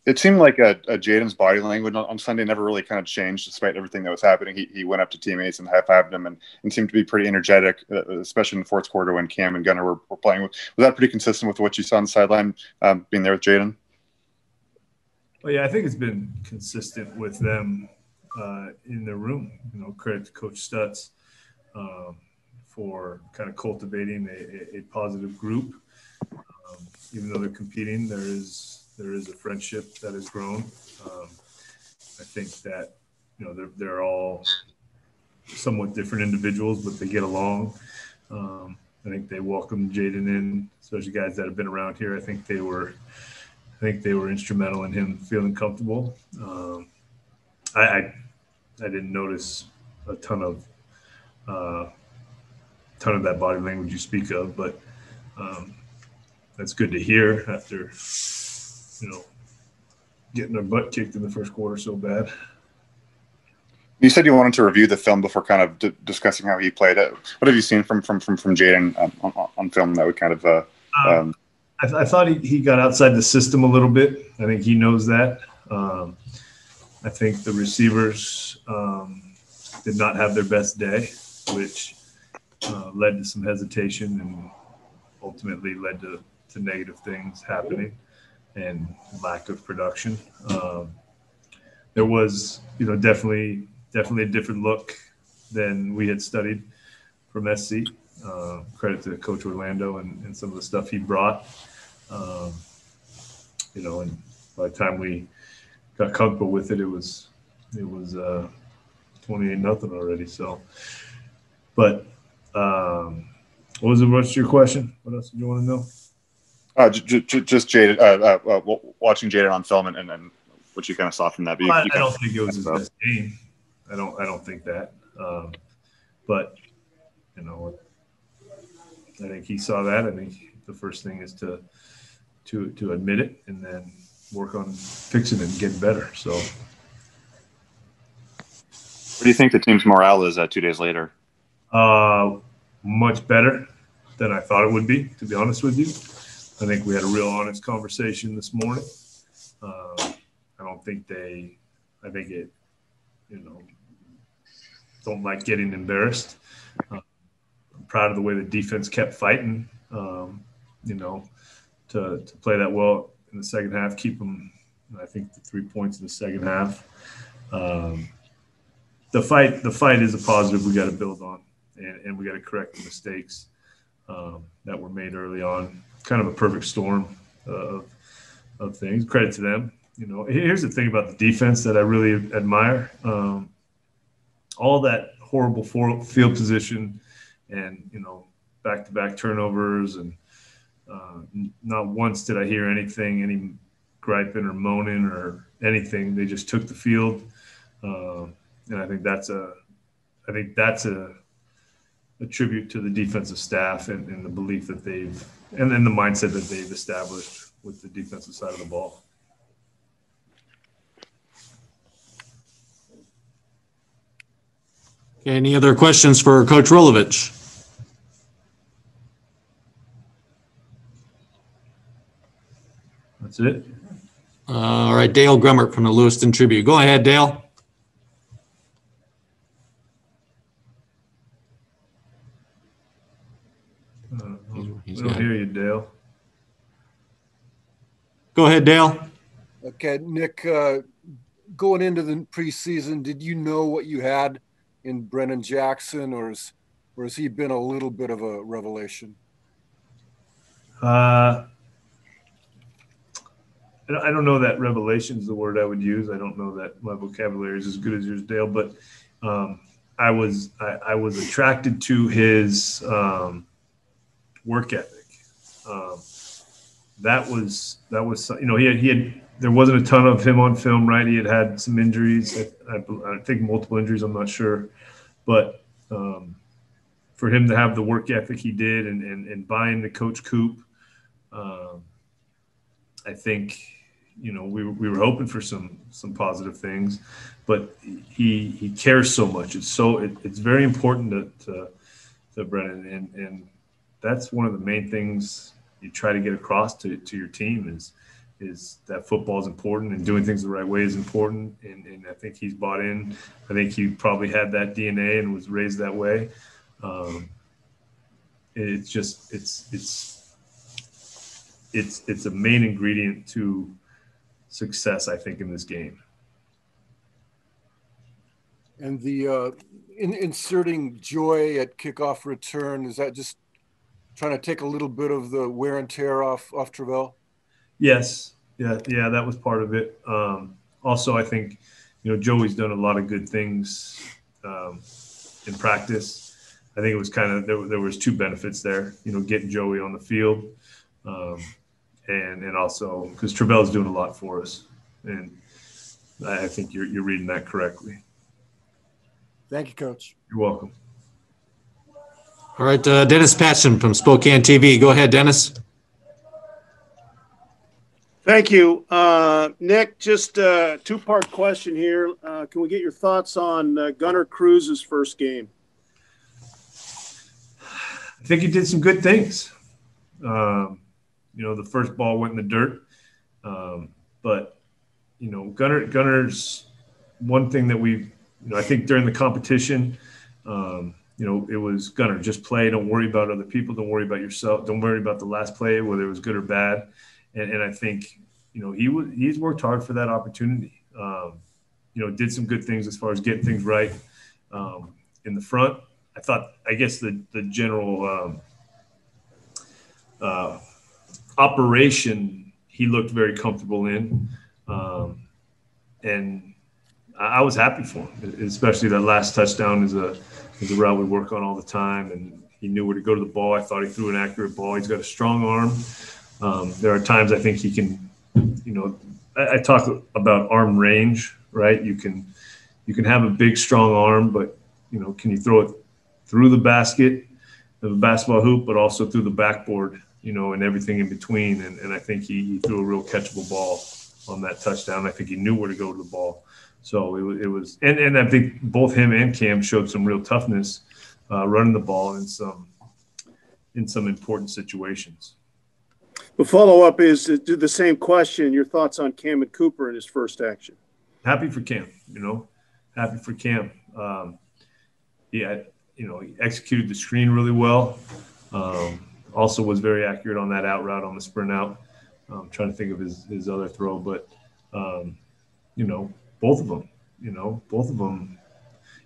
It seemed like Jaden's body language on Sunday never really kind of changed despite everything that was happening. He went up to teammates and high-fived them and seemed to be pretty energetic, especially in the fourth quarter when Cam and Gunnar were playing. Was that pretty consistent with what you saw on the sideline being there with Jaden? Well, yeah, I think it's been consistent with them in the room. Credit to Coach Stutz for kind of cultivating a positive group. Even though they're competing, there is a friendship that has grown. I think that they're all somewhat different individuals, but they get along. I think they welcomed Jaden in, especially guys that have been around here. I think they were instrumental in him feeling comfortable. I didn't notice a ton of that body language you speak of, but that's good to hear after getting their butt kicked in the first quarter so bad. You said you wanted to review the film before kind of discussing how he played it. What have you seen from Jaden on film that would kind of I thought he got outside the system a little bit. I think he knows that. I think the receivers did not have their best day, which led to some hesitation and ultimately led to negative things happening and lack of production. There was, definitely a different look than we had studied from SC. Credit to Coach Orlando and some of the stuff he brought. And by the time we got comfortable with it, it was 28-0 already. So, but what's your question? What else did you want to know? Just Jaden, watching Jaden on film and what you kind of saw from that. I don't think it was his best game. I don't think that. But I think he saw that. I think the first thing is to admit it and then work on fixing it and getting better. So, what do you think the team's morale is 2 days later? Much better than I thought it would be, to be honest with you. I think we had a real honest conversation this morning. I think it, don't like getting embarrassed. I'm proud of the way the defense kept fighting, to play that well in the second half, keep them, I think, the 3 points in the second half. The fight is a positive we got to build on, and we got to correct the mistakes that were made early on. Kind of a perfect storm of things. Credit to them. Here's the thing about the defense that I really admire. All that horrible field position and, back-to-back turnovers, and not once did I hear any griping or moaning or anything. They just took the field. And I think that's a tribute to the defensive staff and the belief that and then the mindset that they've established with the defensive side of the ball. Okay, any other questions for Coach Rolovich? That's it. All right, Dale Grummert from the Lewiston Tribune. Go ahead, Dale. We don't hear you, Dale. Go ahead, Dale. Okay, Nick, going into the preseason, did you know what you had in Brennan Jackson, or has he been a little bit of a revelation? I don't know that revelation is the word I would use. I don't know that my vocabulary is as good as yours, Dale, but I was attracted to his work ethic. That was he had there wasn't a ton of him on film, right? He had some injuries. I think multiple injuries. I'm not sure, but for him to have the work ethic he did and buying the Coach Coop, I think we were hoping for some positive things, but he cares so much. It's very important to Brennan, and that's one of the main things you try to get across to your team is that football is important and doing things the right way is important. And I think he's bought in. I think he probably had that DNA and was raised that way. It's a main ingredient to success, I think, in this game. And the inserting Joy at kickoff return, is that just trying to take a little bit of the wear and tear off Travell? Yes. Yeah, that was part of it. Also, I think, Joey's done a lot of good things in practice. I think it was kind of there was two benefits there, getting Joey on the field, and also because Travell's doing a lot for us, and I think you're reading that correctly. Thank you, Coach. You're welcome. All right, Dennis Patchen from Spokane TV. Go ahead, Dennis. Thank you. Nick, just a two-part question here. Can we get your thoughts on Gunnar Cruz's first game? I think he did some good things. The first ball went in the dirt. But Gunnar's one thing that I think during the competition, it was Gunnar, just play. Don't worry about other people. Don't worry about yourself. Don't worry about the last play, whether it was good or bad. And I think, he's worked hard for that opportunity. Did some good things as far as getting things right in the front. I guess the general operation he looked very comfortable in. And I was happy for him, especially that last touchdown is a route we work on all the time. And he knew where to go to the ball. I thought he threw an accurate ball. He's got a strong arm. There are times I think he can, I talk about arm range, right? You can have a big, strong arm, but, can you throw it through the basket of a basketball hoop, but also through the backboard, and everything in between. And I think he threw a real catchable ball on that touchdown. I think he knew where to go to the ball. So it was, and I think both him and Cam showed some real toughness running the ball in some important situations. The follow-up is to the same question. Your thoughts on Cam and Cooper in his first action? Happy for Cam, happy for Cam. He executed the screen really well. Also was very accurate on that out route on the sprint out. I'm trying to think of his other throw, but both of them,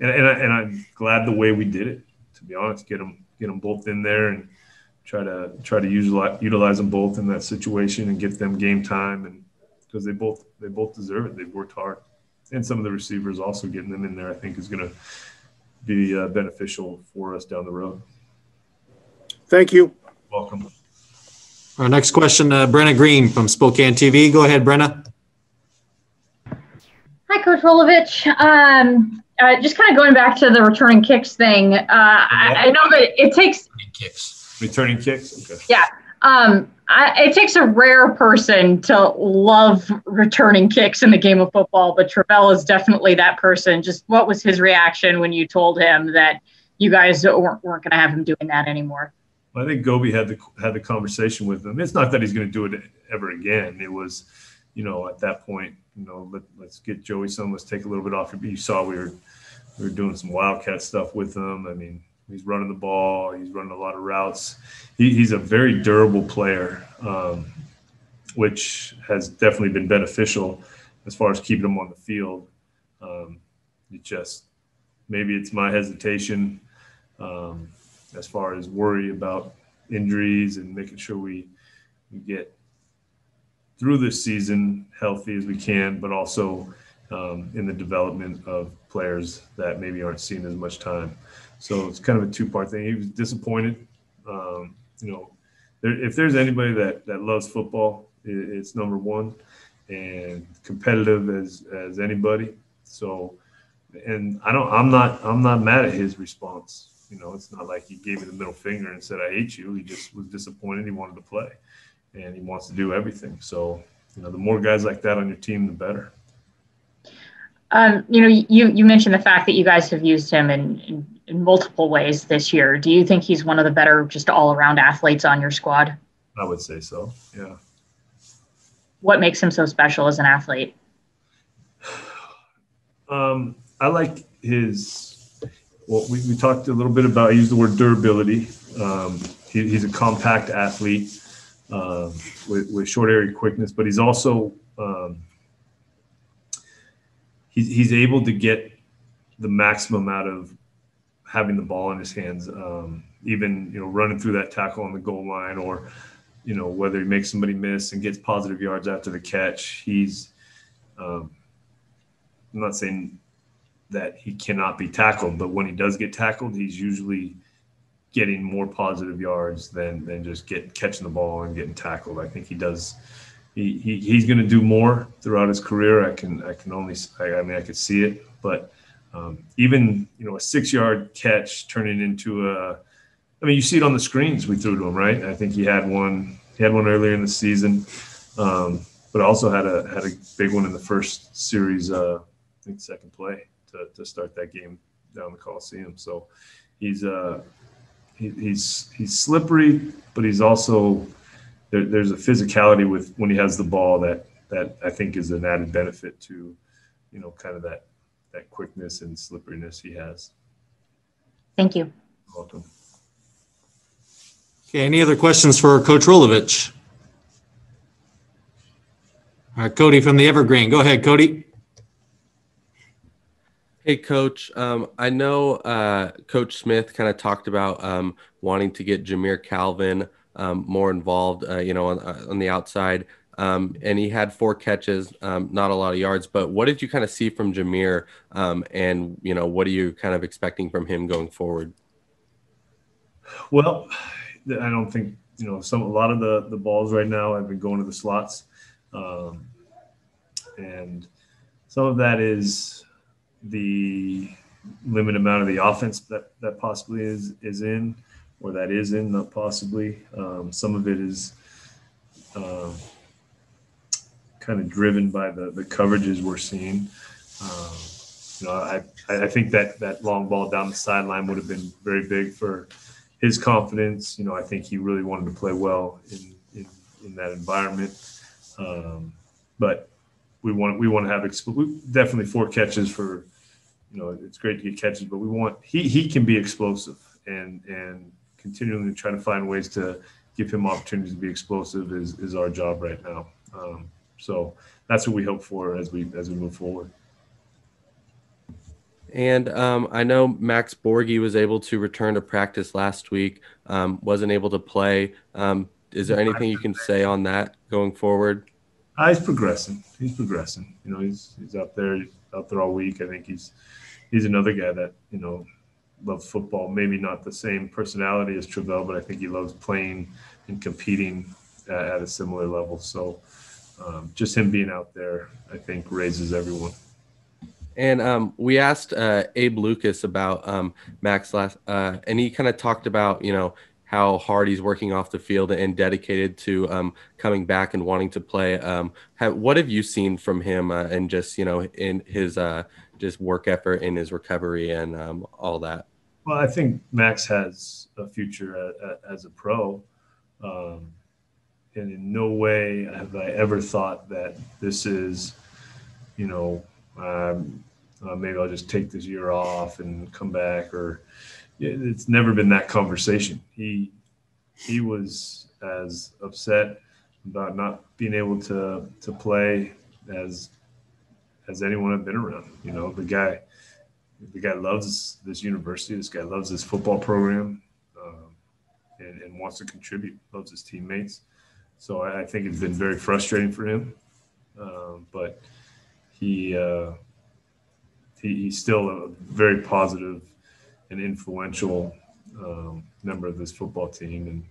and I'm glad the way we did it. To be honest, get them both in there and try to utilize them both in that situation and get them game time, and because they both deserve it. They've worked hard, and some of the receivers also getting them in there, I think, is going to be beneficial for us down the road. Thank you. Welcome. Our next question, Brendon Green from Spokane TV. Go ahead, Brenna. Hi, Coach Rolovich. Just kind of going back to the returning kicks thing. I know that it takes returning kicks. Okay. Yeah. It takes a rare person to love returning kicks in the game of football, but Travell is definitely that person. Just what was his reaction when you told him that you guys weren't going to have him doing that anymore? Well, I think Gobi had the conversation with him. It's not that he's going to do it ever again. It was, at that point, let's get Joey some. Let's take a little bit off. You saw we were doing some wildcat stuff with him. I mean, he's running the ball. He's running a lot of routes. He's a very durable player, which has definitely been beneficial as far as keeping him on the field. Maybe it's my hesitation as far as worry about injuries and making sure we get through this season healthy as we can, but also in the development of players that maybe aren't seeing as much time. So it's kind of a two-part thing. He was disappointed. If there's anybody that loves football, it's number one, and competitive as anybody. So, and I'm not mad at his response. It's not like he gave me the middle finger and said, I hate you. He just was disappointed. He wanted to play, and he wants to do everything. So, the more guys like that on your team, the better. You mentioned the fact that you guys have used him in multiple ways this year. Do you think he's one of the better just all-around athletes on your squad? I would say so, yeah. what makes him so special as an athlete? I like his, well, we talked a little bit about, I used the word durability. He's a compact athlete with short area quickness, but he's also, he's able to get the maximum out of having the ball in his hands, even, running through that tackle on the goal line, or, whether he makes somebody miss and gets positive yards after the catch. He's, I'm not saying that he cannot be tackled, but when he does get tackled, he's usually getting more positive yards than just catching the ball and getting tackled. I think he does. He's going to do more throughout his career. I could see it, but even, a 6-yard catch turning into you see it on the screens we threw to him, right? I think he had one earlier in the season, but also had a big one in the first series, I think second play to start that game down the Coliseum. So he's slippery, but he's also there's a physicality with when he has the ball that I think is an added benefit to, kind of that quickness and slipperiness he has. Thank you. You're welcome. Okay, any other questions for Coach Rolovich? All right, Cody from the Evergreen. Go ahead, Cody. Hey, Coach. I know Coach Smith kind of talked about wanting to get Jameer Calvin more involved, on the outside. And he had 4 catches, not a lot of yards. But what did you kind of see from Jameer? And, what are you kind of expecting from him going forward? Well, I don't think, a lot of the balls right now have been going to the slots. And some of that is the limited amount of the offense that possibly is in, or that is in, not possibly. Some of it is kind of driven by the coverages we're seeing. I think that long ball down the sideline would have been very big for his confidence. I think he really wanted to play well in that environment. But we want to have definitely 4 catches for, it's great to get catches, but he can be explosive, and continually trying to find ways to give him opportunities to be explosive is our job right now. So that's what we hope for as we move forward. And I know Max Borghi was able to return to practice last week, wasn't able to play. Is there anything you can say on that going forward? He's progressing. He's out there all week. I think he's another guy that, loves football. Maybe not the same personality as Travell, but I think he loves playing and competing at a similar level. So just him being out there, I think, raises everyone. And we asked Abe Lucas about Max last, and he kind of talked about, how hard he's working off the field and dedicated to coming back and wanting to play. What have you seen from him and just, in his just work effort in his recovery and all that? Well, I think Max has a future as a pro. And in no way have I ever thought that this is, maybe I'll just take this year off and come back, or it's never been that conversation. He was as upset about not being able to play as anyone I've been around. The guy loves this university. This guy loves this football program, and wants to contribute. Loves his teammates. So I think it's been very frustrating for him, but he's still a very positive and influential member of this football team, and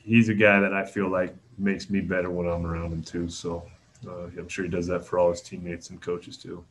he's a guy that I feel like makes me better when I'm around him too. So I'm sure he does that for all his teammates and coaches too.